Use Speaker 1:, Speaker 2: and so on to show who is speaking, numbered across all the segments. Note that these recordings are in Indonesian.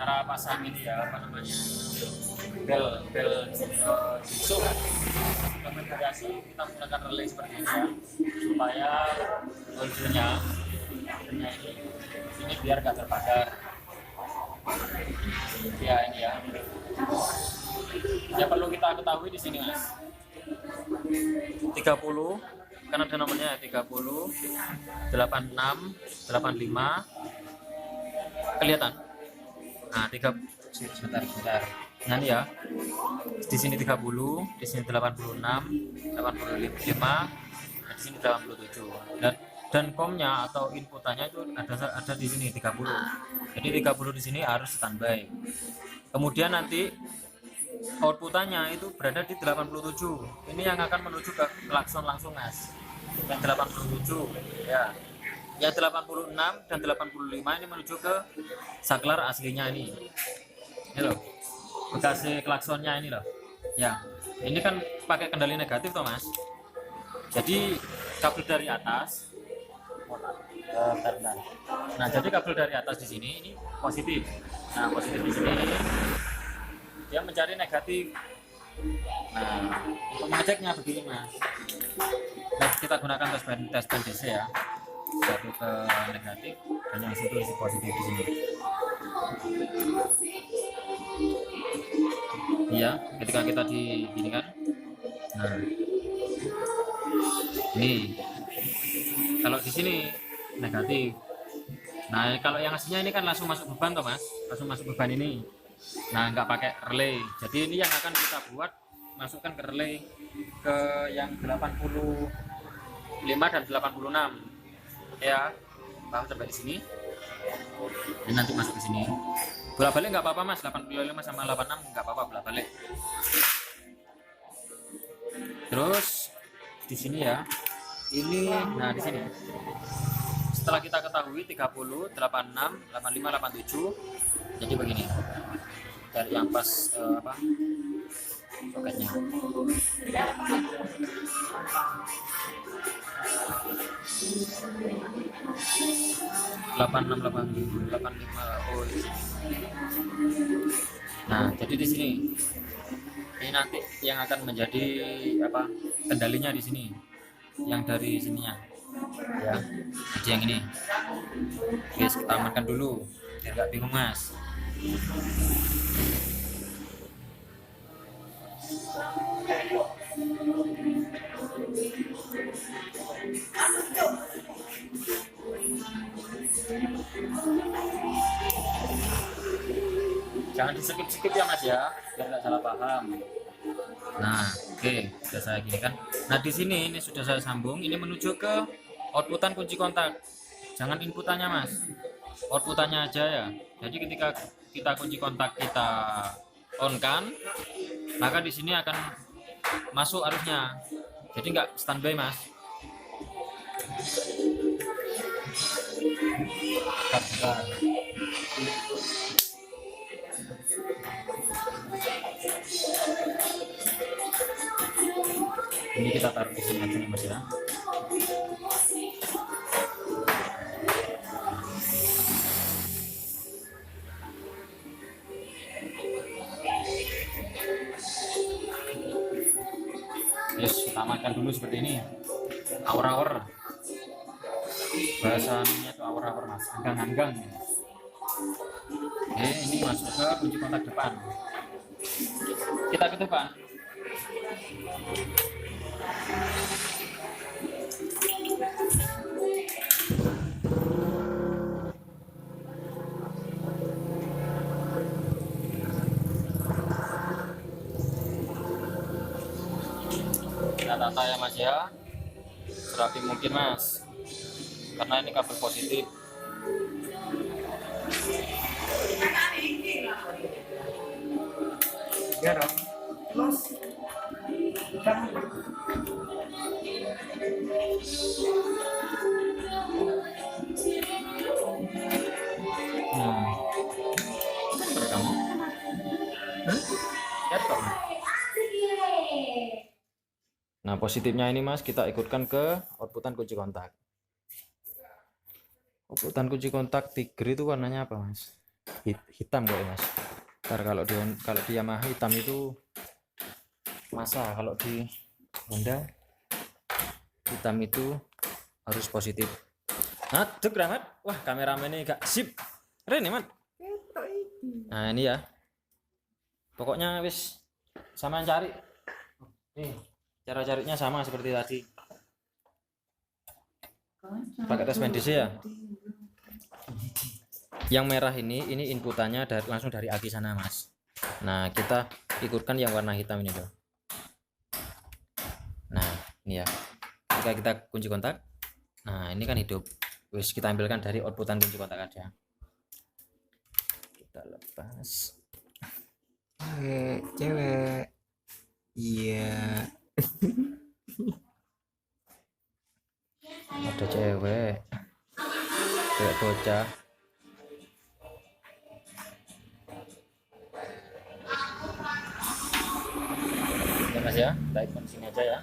Speaker 1: cara pasang ini ya, apa namanya, bel jigsaw kan. Implementasi kita menggunakan relay seperti ini ya, supaya hole-nya ini biar nggak terbakar ya. Ini ya, ya perlu kita ketahui di sini mas, 30 kan ada nomornya 30, 86, 85 kelihatan. Nah, sebentar. Nah, ini ya. Di sini 30, di sini 86, 85, nah, di sini 87. Dan komnya atau inputannya itu ada di sini 30. Jadi 30 di sini harus standby. Kemudian nanti outputannya itu berada di 87. Ini yang akan menuju ke klakson langsung mas. Yang 87 ya. Yang 86 dan 85 ini menuju ke saklar aslinya ini. Ini loh. Bekas klaksonnya ini loh. Ya. Ini kan pakai kendali negatif toh mas. Jadi kabel dari atas. Nah, jadi kabel dari atas di sini ini positif. Nah, positif di sini dia mencari negatif. Nah, untuk mengeceknya begini mas. Nah, kita gunakan tes band DC ya. Satu ke negatif dan yang satu isi positif di sini. Iya, ketika kita di gini kan. Nah, ini kalau di sini negatif. Nah, kalau yang aslinya ini kan langsung masuk beban toh mas, langsung masuk beban ini. Nah, nggak pakai relay. Jadi ini yang akan kita buat, masukkan ke relay ke yang 85 dan 86 ya. Paham sampai di sini. Ini nanti masuk ke sini. Bolak-balik nggak apa-apa mas, 85 sama 86 nggak apa-apa bolak-balik. Terus di sini ya. Ini nah di sini. Setelah kita ketahui 30, 86, 85, 87, jadi begini. Dari yang pas soketnya. Delapan lima. Oh iya. Nah, jadi di sini ini nanti yang akan menjadi kendalinya di sini, yang dari sininya ya. Jadi yang ini, guys, kita amankan dulu biar nggak bingung mas. Jangan di-skip ya mas ya, biar nggak salah paham. Nah, oke, sudah saya gini kan. Nah, di sini ini sudah saya sambung, ini menuju ke outputan kunci kontak. Jangan inputannya mas, outputannya aja ya. Jadi ketika kita kunci kontak kita on kan, maka di sini akan masuk arusnya. Jadi nggak standby mas. Ini kita taruh di sini aja mas ya. Yes, kita amankan dulu seperti ini. Hour bahasanya itu hour mas, anggang. Oke, ini masuk ke kunci kontak depan. Kita ke depan. Kita tata ya mas ya, serapi mungkin mas, karena ini kabel positif. Ya dong. Kamu? Nah, positifnya ini mas kita ikutkan ke outputan kunci kontak. Outputan kunci kontak Tiger itu warnanya apa mas? hitam kok ya mas. Ntar kalau di Yamaha hitam itu masa, kalau di Honda hitam itu harus positif. Aduk Rahmat, wah kameramen ini gak sip, keren ya Mat. Nah ini ya, pokoknya wis sama cari nih, cara carinya sama seperti tadi, pakai tes medis ya. Yang merah ini inputannya langsung dari aki sana mas. Nah kita ikutkan yang warna hitam ini tuh. Nah ini ya, jika kita kunci kontak, nah ini kan hidup. Wis kita ambilkan dari outputan kunci kontak aja. Kita lepas. Cewek. Iya. Ada cewek. Cewek bocah. Ya mas ya, kita ikut sini aja ya.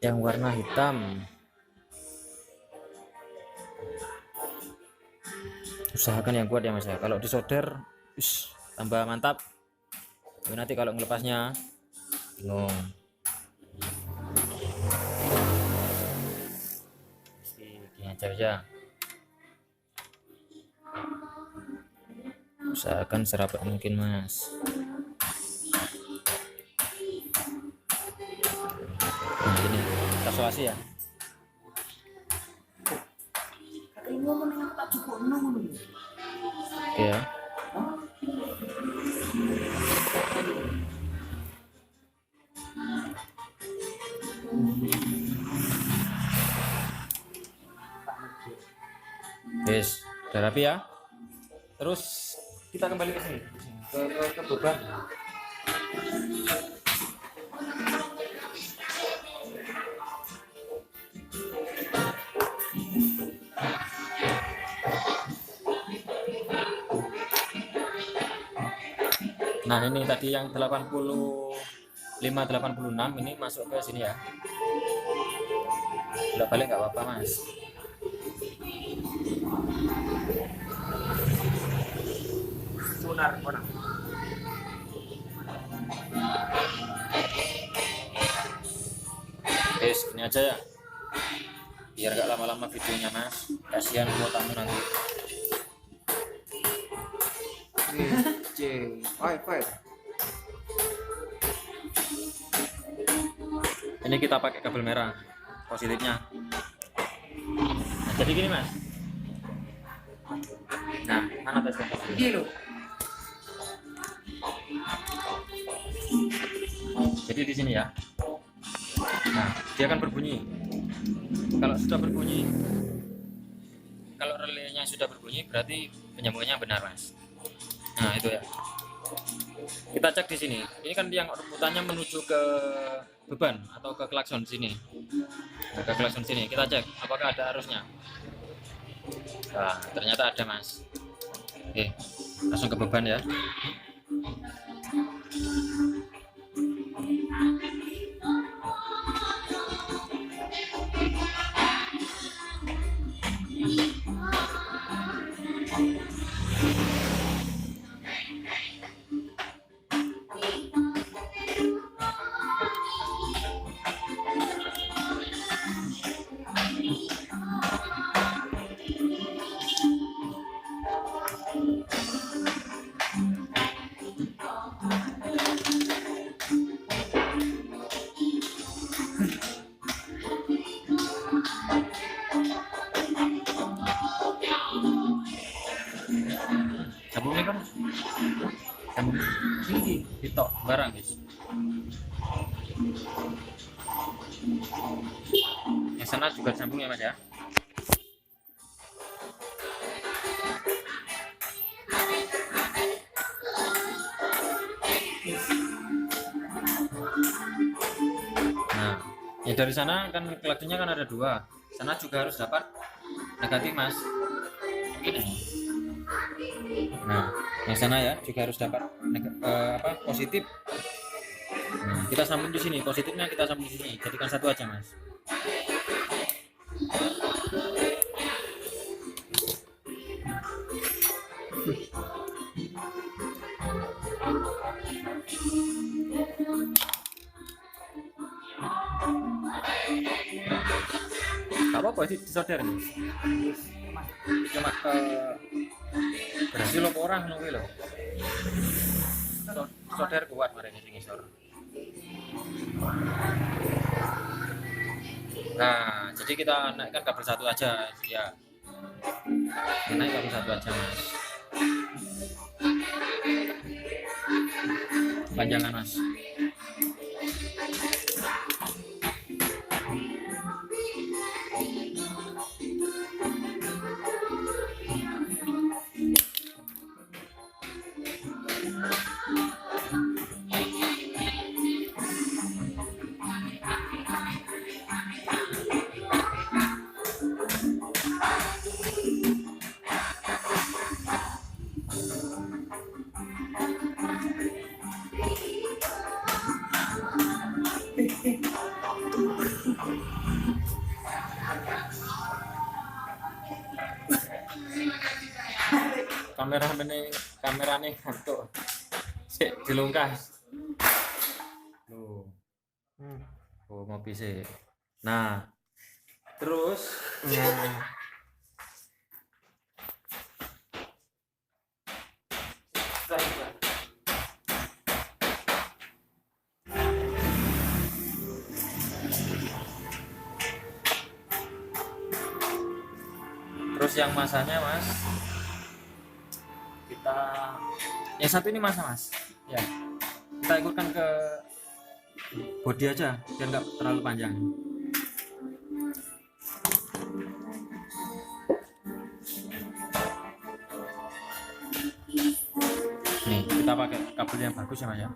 Speaker 1: Yang warna hitam, usahakan yang kuat ya mas ya. Kalau disolder tambah mantap, tapi nanti kalau ngelepasnya bingung. Gini aja, usahakan serapat mungkin mas. Nah ini kalkulasi ya. Oke ya. Yes, udah rapi ya. Terus kita kembali ke sini, ke beban. Nah ini tadi yang 85 86 ini masuk ke sini ya. Bolak balik nggak apa-apa mas. Guys, ini aja ya, biar gak lama-lama videonya mas, kasihan kuotamu nanti. Ini kita pakai kabel merah positifnya. Nah, jadi gini mas. Nah, mana tesnya? Jadi di sini ya. Nah, dia akan berbunyi. Kalau sudah berbunyi, kalau relaynya sudah berbunyi, berarti penyambungannya benar mas. Nah itu ya. Kita cek di sini. Ini kan yang outputannya menuju ke beban atau ke klakson sini. Nah, ke klakson sini. Kita cek apakah ada arusnya. Nah, ternyata ada mas. Oke, langsung ke beban ya. Sambungnya kan sambung tinggi ditok barang guys. Yang sana juga sambung ya mas ya. Nah ya dari sana kan klaksonnya kan ada dua, sana juga harus dapat negatif mas. Nah yang sana ya juga harus dapat positif. Nah, kita sambung di sini, positifnya kita sambung di sini, jadikan satu aja mas. apa-apa sih disolder nih. Cuma berhasil apa orang nunggu loh. Solder kuat mereka sing ngisor. Nah, jadi kita naikkan kabel satu aja ya. Naik kabel satu aja mas. Panjangan mas. Kamerane ngantuk. Sik dilungkas. Loh. Oh, ngopi sih. Nah. Terus terus yang masanya mas, kita yang satu ini masa mas ya, kita ikutkan ke bodi aja biar nggak terlalu panjang. Nih kita pakai kabel yang bagus ya mas ya.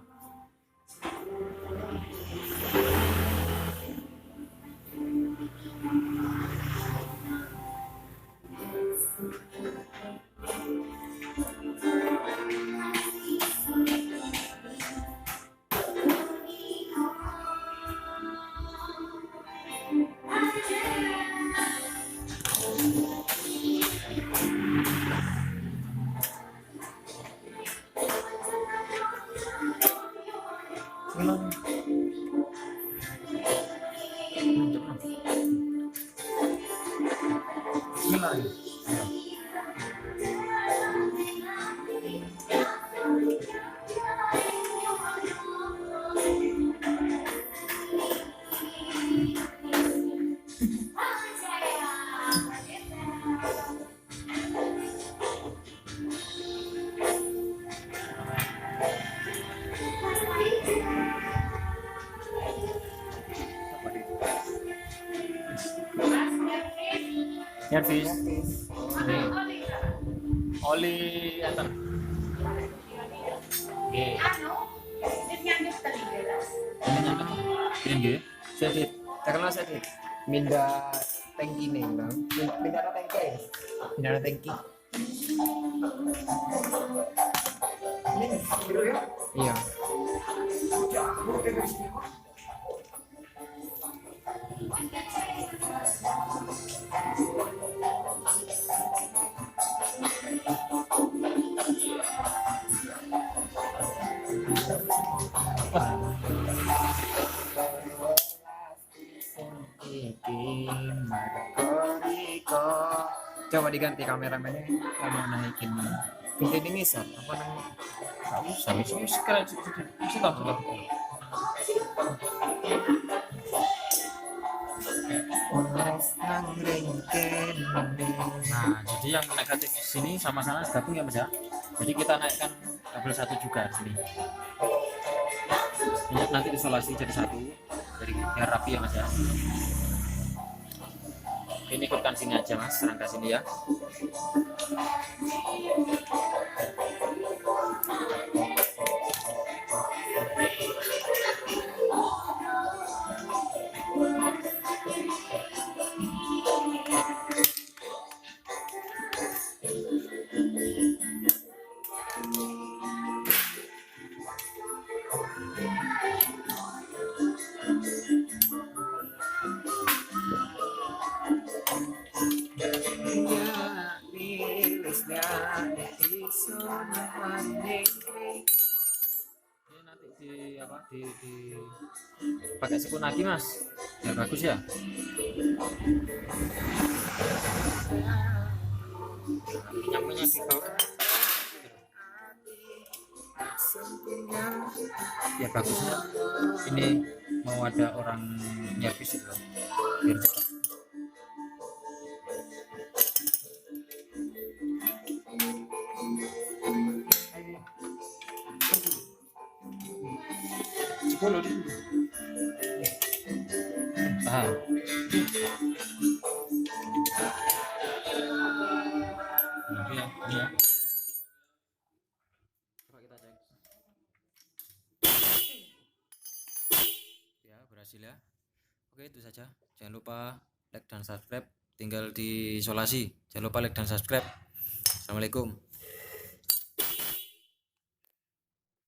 Speaker 1: Servis. Nih. Oli enten. Nggih. Ini nggih. Sedit.
Speaker 2: Terkenal sedit. Minda tangki nih, Bang. Minda tangki. Minda tangki. Iya. Coba diganti kameramennya, mau naikin pintu ini misal apa namanya?
Speaker 1: Nggak usah, ini sekarang stop. Nah, jadi yang negatif sini sama-sama gabung ya mas ya. Jadi kita naikkan kabel satu juga di sini. Nanti isolasi jadi satu, jadi biar rapi ya mas ya. Ini ikutkan sini aja mas, serangka sini ya. Ini nanti di pakai sekun lagi mas, biar bagus ya. Nyamanya di bawah. Ya bagusnya ini mau ada orang nyervis itu loh, biar cepat.
Speaker 2: Sepuluh di
Speaker 1: Paham? Nah, ini ya. Coba kita cek. Ya, berhasil ya. Oke, itu saja. Jangan lupa like dan subscribe. Tinggal diisolasi. Jangan lupa like dan subscribe. Assalamualaikum.